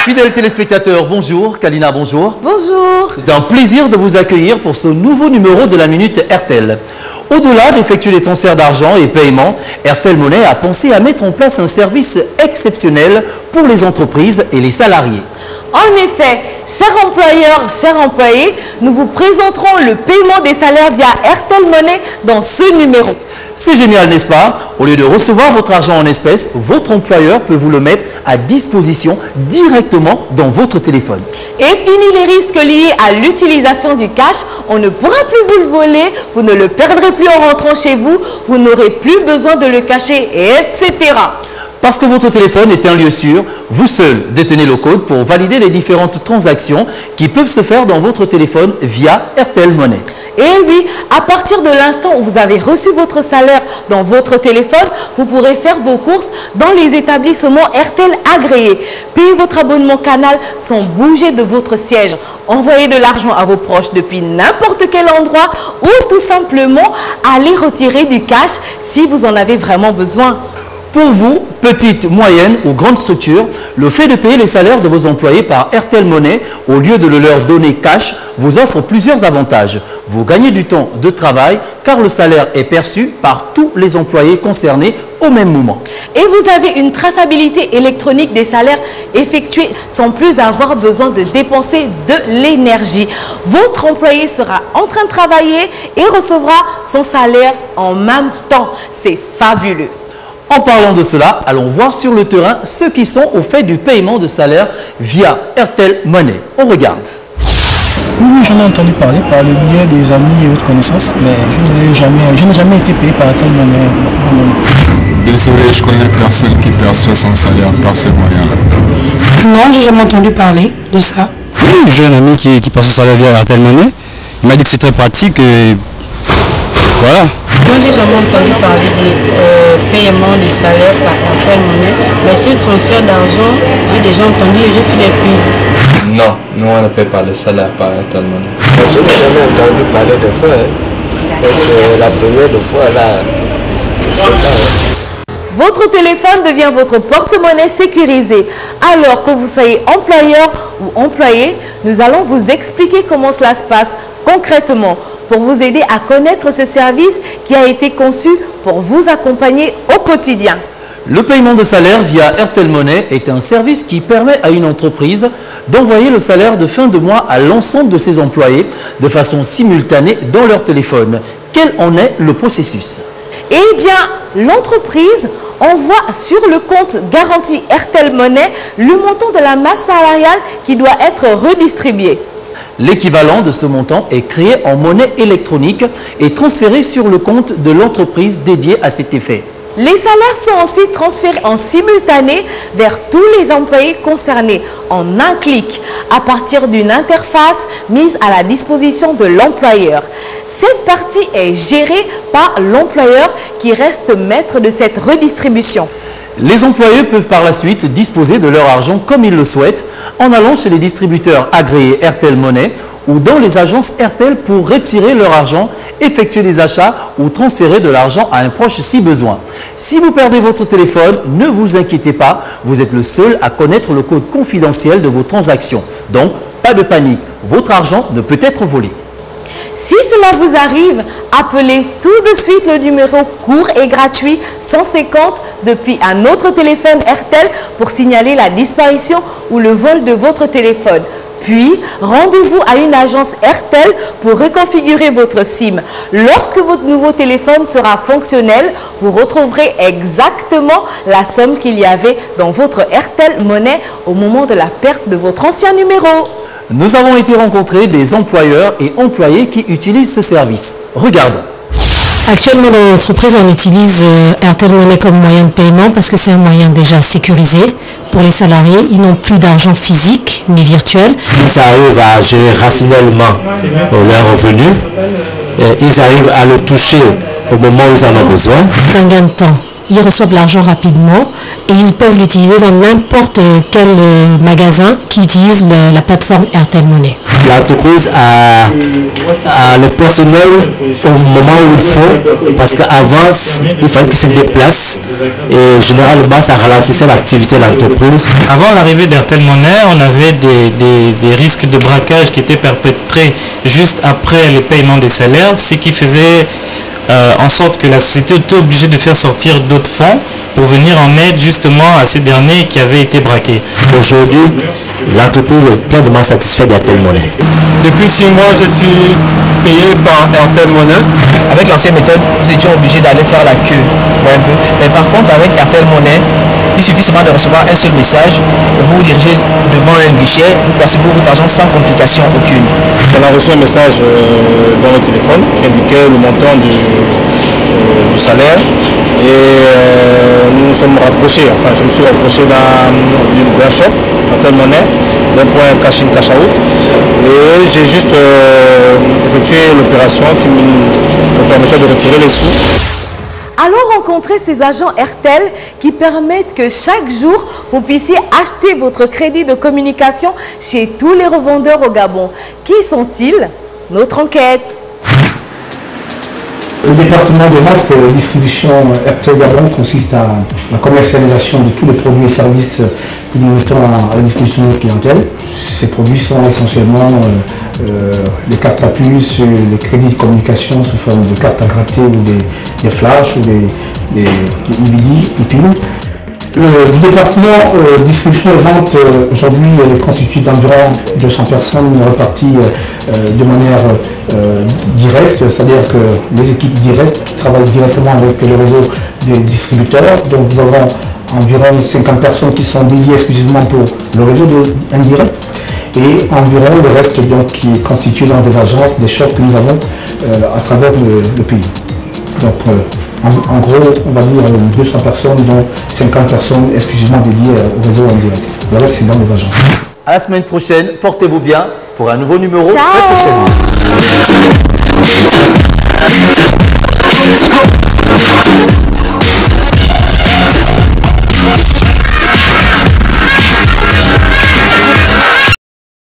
Fidèles téléspectateurs, bonjour. Kalina, bonjour. Bonjour. C'est un plaisir de vous accueillir pour ce nouveau numéro de la Minute RTL. Au-delà d'effectuer les transferts d'argent et paiements, RTL Monnaie a pensé à mettre en place un service exceptionnel pour les entreprises et les salariés. En effet, chers employeurs, chers employés, nous vous présenterons le paiement des salaires via RTL Monnaie dans ce numéro. C'est génial, n'est-ce pas? Au lieu de recevoir votre argent en espèces, votre employeur peut vous le mettre à disposition directement dans votre téléphone. Et fini les risques liés à l'utilisation du cash, on ne pourra plus vous le voler, vous ne le perdrez plus en rentrant chez vous, vous n'aurez plus besoin de le cacher, etc. Parce que votre téléphone est un lieu sûr, vous seul détenez le code pour valider les différentes transactions qui peuvent se faire dans votre téléphone via RTL Monnaie. Et oui, à partir de l'instant où vous avez reçu votre salaire dans votre téléphone, vous pourrez faire vos courses dans les établissements RTL agréés. Payer votre abonnement Canal sans bouger de votre siège. Envoyer de l'argent à vos proches depuis n'importe quel endroit ou tout simplement aller retirer du cash si vous en avez vraiment besoin. Pour vous, petite, moyenne ou grande structure, le fait de payer les salaires de vos employés par RTL Monnaie au lieu de le leur donner cash vous offre plusieurs avantages. Vous gagnez du temps de travail car le salaire est perçu par tous les employés concernés au même moment. Et vous avez une traçabilité électronique des salaires effectués sans plus avoir besoin de dépenser de l'énergie. Votre employé sera en train de travailler et recevra son salaire en même temps. C'est fabuleux. En parlant de cela, allons voir sur le terrain ceux qui sont au fait du paiement de salaire via RTL Monnaie. On regarde. Oui, j'en ai entendu parler par le biais des amis et autres connaissances, mais je n'ai jamais été payé par RTL Monnaie. Désolé, je connais personne qui perçoit son salaire par ces moyens-là. Non, j'ai jamais entendu parler de ça. Oui, j'ai un ami qui perçoit son salaire via RTL Monnaie. Il m'a dit que c'est très pratique et voilà. Moi, j'ai jamais entendu parler de paiement des salaires par RTL Monnaie, mais si le transfert d'argent, j'ai déjà entendu et je suis les prix. Non, nous on ne paie pas les salaires par RTL Monnaie. Je n'ai jamais entendu parler de ça. C'est la première fois là. Je sais pas. Votre téléphone devient votre porte-monnaie sécurisé. Alors que vous soyez employeur ou employé, nous allons vous expliquer comment cela se passe concrètement pour vous aider à connaître ce service qui a été conçu pour vous accompagner au quotidien. Le paiement de salaire via RTL Monnaie est un service qui permet à une entreprise d'envoyer le salaire de fin de mois à l'ensemble de ses employés de façon simultanée dans leur téléphone. Quel en est le processus? Eh bien, l'entreprise envoie sur le compte garanti RTL Monnaie le montant de la masse salariale qui doit être redistribué. L'équivalent de ce montant est créé en monnaie électronique et transféré sur le compte de l'entreprise dédiée à cet effet. Les salaires sont ensuite transférés en simultané vers tous les employés concernés en un clic à partir d'une interface mise à la disposition de l'employeur. Cette partie est gérée par l'employeur qui reste maître de cette redistribution. Les employés peuvent par la suite disposer de leur argent comme ils le souhaitent en allant chez les distributeurs agréés RTL Monnaie ou dans les agences RTL pour retirer leur argent, effectuer des achats ou transférer de l'argent à un proche si besoin. Si vous perdez votre téléphone, ne vous inquiétez pas, vous êtes le seul à connaître le code confidentiel de vos transactions. Donc, pas de panique, votre argent ne peut être volé. Si cela vous arrive, appelez tout de suite le numéro court et gratuit 150 depuis un autre téléphone RTL pour signaler la disparition ou le vol de votre téléphone. Puis, rendez-vous à une agence RTL pour reconfigurer votre SIM. Lorsque votre nouveau téléphone sera fonctionnel, vous retrouverez exactement la somme qu'il y avait dans votre RTL Monnaie au moment de la perte de votre ancien numéro. Nous avons été rencontrer des employeurs et employés qui utilisent ce service. Regardons. Actuellement, dans l'entreprise, on utilise RTL Monnaie comme moyen de paiement parce que c'est un moyen déjà sécurisé. Pour les salariés, ils n'ont plus d'argent physique ni virtuel. Ils arrivent à gérer rationnellement leurs revenus. Ils arrivent à le toucher au moment où ils en ont besoin. C'est un gain de temps ils reçoivent l'argent rapidement et ils peuvent l'utiliser dans n'importe quel magasin qui utilise la plateforme Airtel Money. L'entreprise a le personnel au moment où il faut, parce qu'avant, il fallait qu'ils se déplacent et généralement, ça ralentissait l'activité de l'entreprise. Avant l'arrivée d'Airtel Money, on avait des risques de braquage qui étaient perpétrés juste après le paiement des salaires, ce qui faisait en sorte que la société était obligée de faire sortir d'autres fonds pour venir en aide justement à ces derniers qui avaient été braqués. Aujourd'hui, l'entreprise est pleinement satisfaite d'Airtel Money. Depuis 6 mois, je suis payé par Airtel Money. Avec l'ancienne méthode, nous étions obligés d'aller faire la queue. Un peu. Mais par contre, avec Airtel Money, il suffit seulement de recevoir un seul message, vous vous dirigez devant un guichet, vous passez pour votre argent sans complication aucune. On a reçu un message dans le téléphone qui indiquait le montant du salaire et nous nous sommes rapprochés, enfin je me suis rapproché d'un shop, Airtel Money, d'un point cash in cash out et j'ai juste effectué l'opération qui me permettait de retirer les sous. Alors rencontrez ces agents Airtel qui permettent que chaque jour, vous puissiez acheter votre crédit de communication chez tous les revendeurs au Gabon. Qui sont-ils? Notre enquête. Le département de vente et distribution Airtel Gabon consiste à la commercialisation de tous les produits et services que nous mettons à la disposition de notre clientèle. Ces produits sont essentiellement les cartes à puce, les crédits de communication sous forme de cartes à gratter ou des flashs ou des DVD, des piles. Le département distribution et vente aujourd'hui est constitué d'environ 200 personnes réparties de manière directe, c'est-à-dire que les équipes directes qui travaillent directement avec le réseau des distributeurs. Donc nous avons environ 50 personnes qui sont dédiées exclusivement pour le réseau indirect et environ le reste donc, qui est constitué dans des agences, des shops que nous avons à travers le pays. Donc en gros, on va dire 200 personnes, dont 50 personnes exclusivement dédiées au réseau indirect. Le reste, c'est dans les agences. À la semaine prochaine, portez-vous bien pour un nouveau numéro très prochainement.